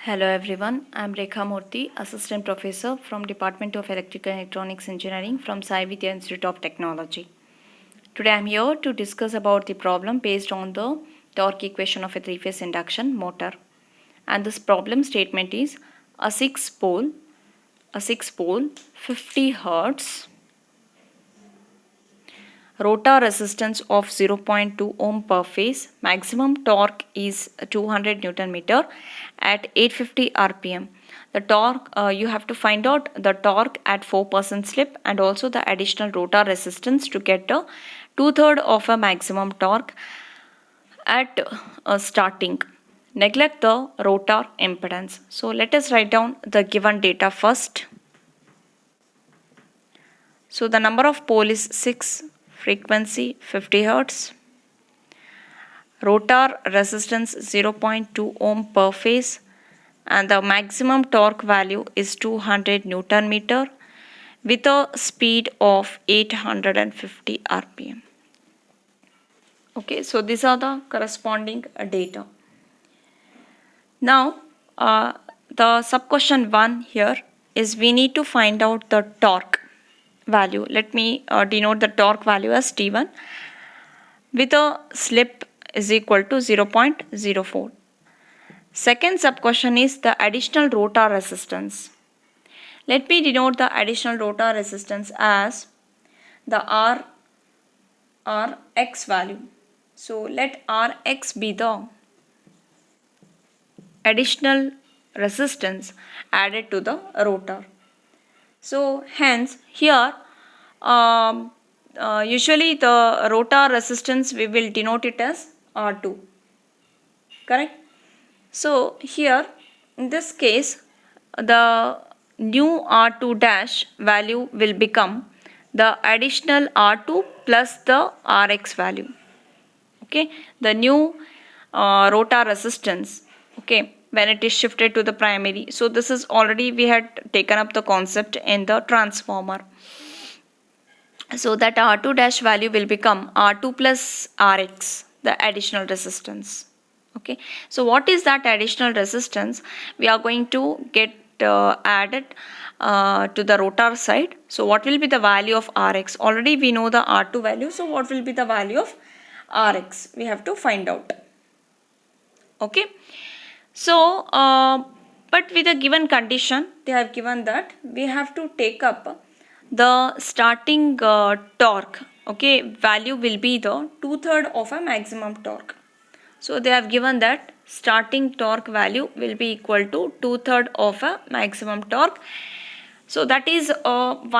Hello everyone, I am Rekha Murthy, Assistant Professor from Department of Electrical and Electronics Engineering from Sai Vidya Institute of Technology. Today I am here to discuss about the problem based on the torque equation of a three-phase induction motor. And this problem statement is a 6-pole 50 Hertz rotor resistance of 0.2 ohm per phase, maximum torque is 200 Newton meter at 850 rpm. The torque, you have to find out the torque at 4% slip and also the additional rotor resistance to get a 2/3 of a maximum torque at starting. Neglect the rotor impedance. So let us write down the given data first. So the number of pole is 6, frequency 50 Hertz, rotor resistance 0.2 ohm per phase, and the maximum torque value is 200 Newton meter with a speed of 850 rpm. Okay, so these are the corresponding data. Now the sub question 1 here is we need to find out the torque value. Let me denote the torque value as T1 with a slip is equal to 0.04. Second sub question is the additional rotor resistance. Let me denote the additional rotor resistance as the Rx value. So let Rx be the additional resistance added to the rotor. So hence here usually the rotor resistance we will denote it as R2. Correct? So here in this case the new R2 dash value will become the additional R2 plus the Rx value. Okay, the new rotor resistance, okay, when it is shifted to the primary. So this is already we had taken up the concept in the transformer. So that R2 dash value will become R2 plus Rx, the additional resistance. Okay, so what is that additional resistance? We are going to get added to the rotor side. So what will be the value of Rx? Already we know the R2 value. So what will be the value of Rx? We have to find out. Okay. So but with a given condition, they have given that we have to take up the starting torque. Okay, value will be the 2/3 of a maximum torque. So they have given that starting torque value will be equal to 2/3 of a maximum torque. So that is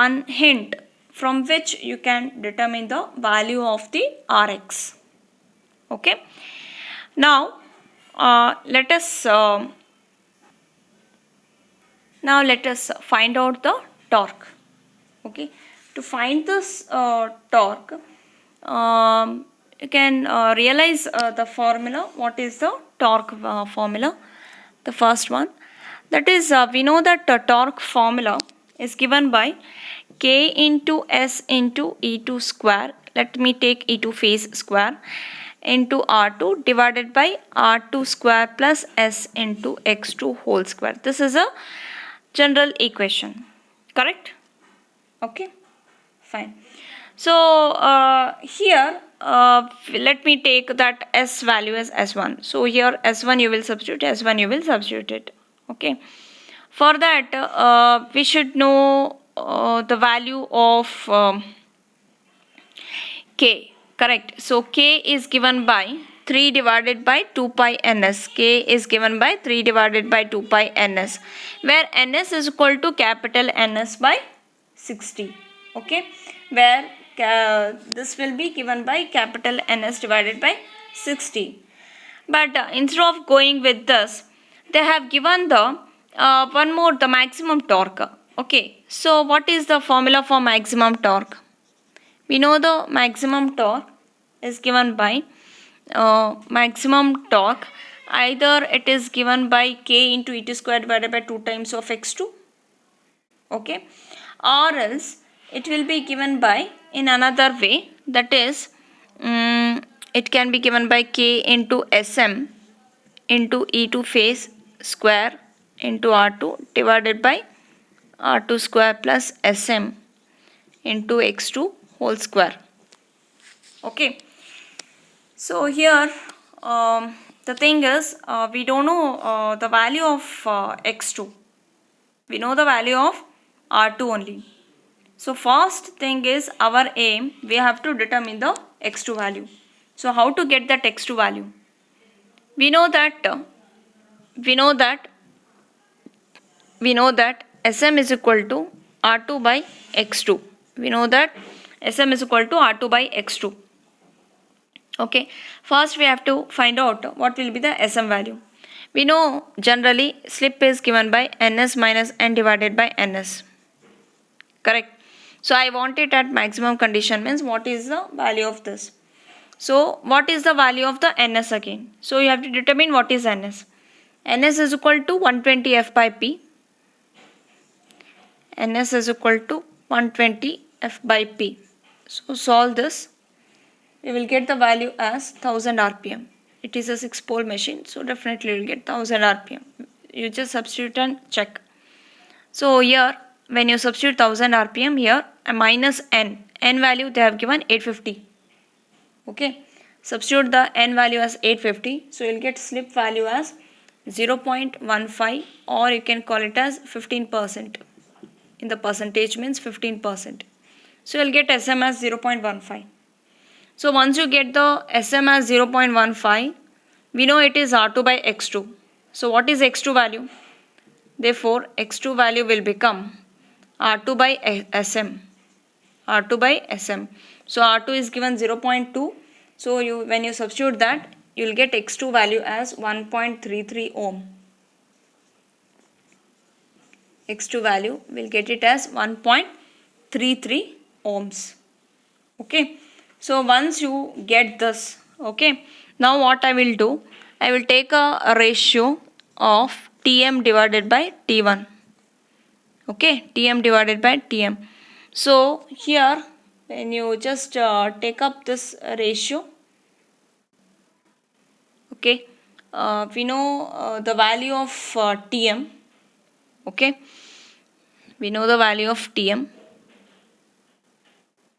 one hint from which you can determine the value of the Rx. Okay. Now let us find out the torque. Okay, to find this torque, you can realize the formula. What is the torque formula? The first one, that is we know that the torque formula is given by K into S into E2 square. Let me take E2 phase square into R2 divided by R2 square plus S into X2 whole square. This is a general equation, correct? Okay, fine. So here let me take that S value as S1. So here S1 you will substitute, S1 you will substitute it. Okay. For that we should know the value of K. Correct. So K is given by 3 divided by 2 pi ns. K is given by 3 divided by 2 pi ns, where ns is equal to capital Ns by 60. Okay, where this will be given by capital Ns divided by 60. But instead of going with this, they have given the one more, the maximum torque. Okay, so what is the formula for maximum torque? We know the maximum torque is given by maximum torque, either it is given by K into E2 square divided by 2 times of X2. Okay, or else it will be given by in another way, that is it can be given by K into Sm into E2 phase square into R2 divided by R2 square plus Sm into X2 whole square. Okay. So here the thing is we don't know the value of X2. We know the value of R2 only. So first thing is our aim, we have to determine the X2 value. So how to get that X2 value? We know that Sm is equal to R2 by X2. We know that Sm is equal to R2 by X2. Okay. First we have to find out what will be the Sm value. We know generally slip is given by Ns minus N divided by Ns. Correct. So I want it at maximum condition, means what is the value of this. So what is the value of the Ns again? So you have to determine what is Ns. Ns is equal to 120 F by P. Ns is equal to 120 F by P. So solve this. We will get the value as 1000 RPM. It is a 6-pole machine, so definitely you will get 1000 RPM. You just substitute and check. So here when you substitute 1000 RPM, here a minus N value they have given 850. Okay, substitute the N value as 850, so you will get slip value as 0.15, or you can call it as 15%. In the percentage means 15%. So you will get Sm as 0.15. So once you get the Sm as 0.15, we know it is R2 by X2. So what is X2 value? Therefore X2 value will become R2 by Sm. R2 by Sm. So R2 is given 0.2. So when you substitute that, you will get X2 value as 1.33 ohm. X2 value will get it as 1.33 ohms. Okay. So once you get this, okay, now what I will do, I will take a ratio of Tm divided by T1. Okay, Tm divided by Tm. So here when you just take up this ratio, okay, we know the value of Tm. Okay, we know the value of Tm,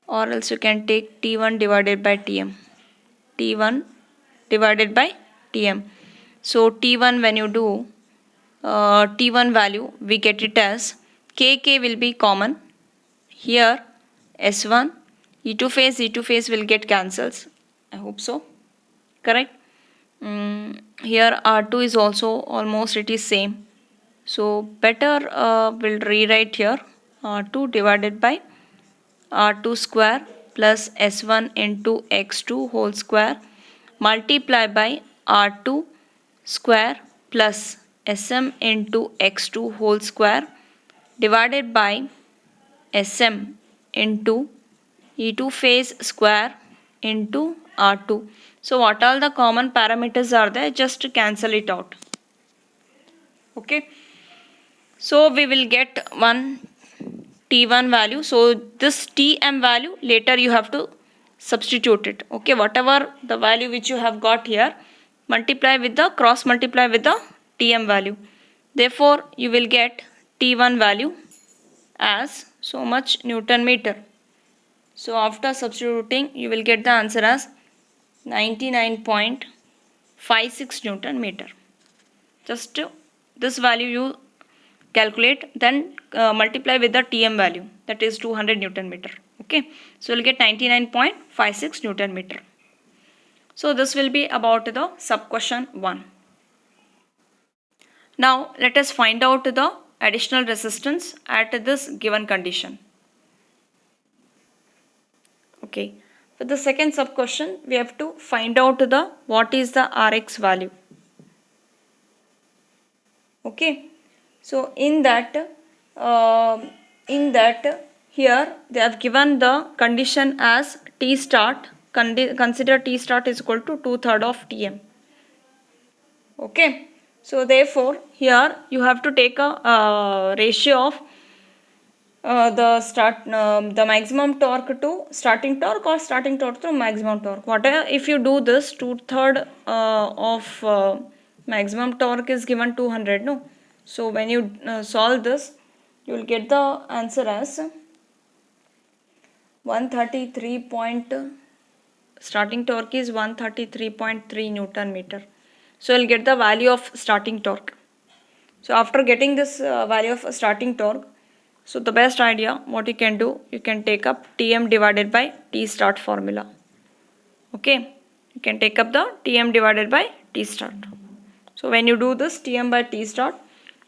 or else you can take T1 divided by Tm. T1 divided by Tm. So T1, when you do T1 value, we get it as Kk will be common. Here S1, E2 phase will get cancels. I hope so. Correct. Here R2 is also almost it is same. So better we'll rewrite here R2 divided by R2 square plus S1 into X2 whole square multiply by R2 square plus Sm into X2 whole square divided by Sm into E2 phase square into R2. So what all the common parameters are there, just cancel it out. Okay. So we will get one T1 value. So this Tm value later you have to substitute it. Okay, whatever the value which you have got here, cross multiply with the Tm value. Therefore you will get T1 value as so much Newton meter. So after substituting you will get the answer as 99.56 Newton meter. Just this value you calculate, then multiply with the Tm value, that is 200 Newton meter. Okay, so you'll get 99.56 Newton meter. So this will be about the sub question 1. Now let us find out the additional resistance at this given condition. Okay, for the second sub question we have to find out what is the Rx value. Okay, so in that here they have given the condition as T start. Consider T start is equal to 2/3 of Tm. Okay, so therefore here you have to take a ratio of the maximum torque to starting torque, or starting torque to maximum torque. Whatever, if you do this, 2/3 of maximum torque is given 200, no? So when you solve this, you will get the answer as 133. Starting torque is 133.3 Newton meter. So you'll get the value of starting torque. So after getting this value of starting torque, so the best idea what you can do, you can take up Tm divided by T start formula. Okay, you can take up the Tm divided by T start. So when you do this Tm by T start,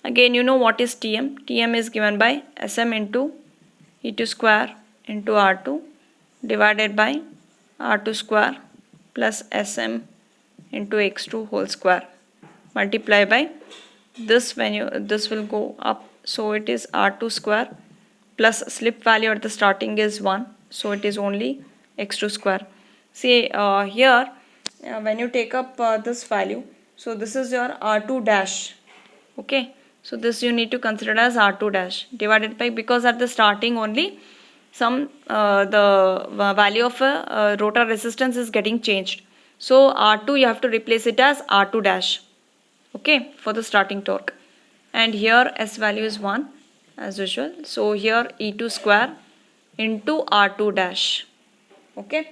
again you know what is Tm. Tm is given by Sm into E2 square into R2 divided by R2 square plus Sm into X2 whole square, multiply by this. When you this will go up, so it is R2 square plus slip value at the starting is 1, so it is only X2 square. See here when you take up this value, so this is your R2 dash. Okay, so this you need to consider as R2 dash divided by, because at the starting only some the value of rotor resistance is getting changed, so R2 you have to replace it as R2 dash. Okay, for the starting torque, and here S value is 1 as usual, so here E2 square into R2 dash. Okay,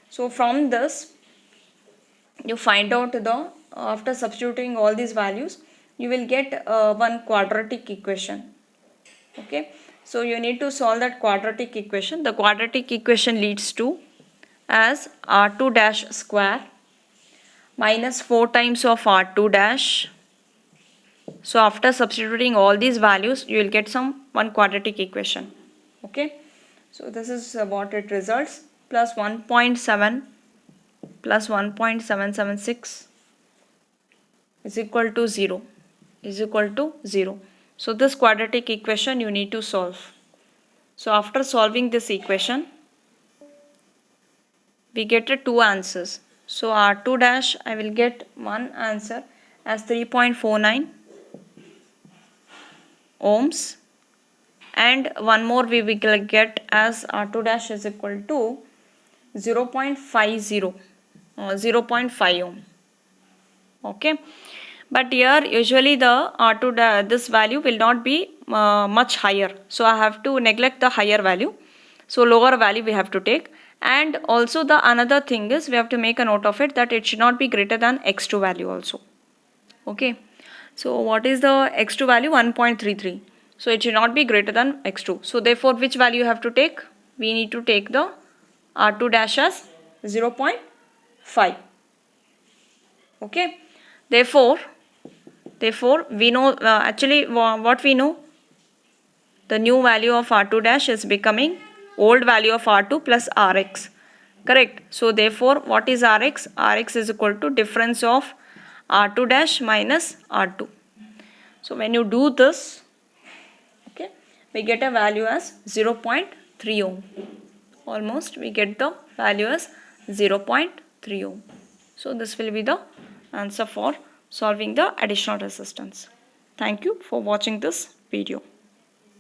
so from this you find out the after substituting all these values, you will get one quadratic equation. Okay, so you need to solve that quadratic equation. The quadratic equation leads to as R2 dash square minus 4 times of R2 dash. So after substituting all these values, you will get one quadratic equation. Okay, so this is what it results, plus 1.7 plus 1.776 is equal to 0, is equal to 0. So this quadratic equation you need to solve. So after solving this equation, we get two answers. So R2 dash, I will get one answer as 3.49 ohms, and one more we will get as R2 dash is equal to 0.50 0.5 ohm. Okay, but here usually the R2 this value will not be much higher, so I have to neglect the higher value, so lower value we have to take. And also the another thing is we have to make a note of it that it should not be greater than X2 value also. Okay, so what is the X2 value? 1.33, so it should not be greater than X2. So therefore which value you have to take? We need to take the R2 dash as 0.5. Okay, therefore we know actually what we know, the new value of R2 dash is becoming old value of R2 plus Rx, correct? So therefore what is Rx? Rx is equal to difference of R2 dash minus R2. So when you do this, okay, we get a value as 0.3 ohm. Almost we get the value as 0.3 ohm. So this will be the answer for solving the additional resistance. Thank you for watching this video.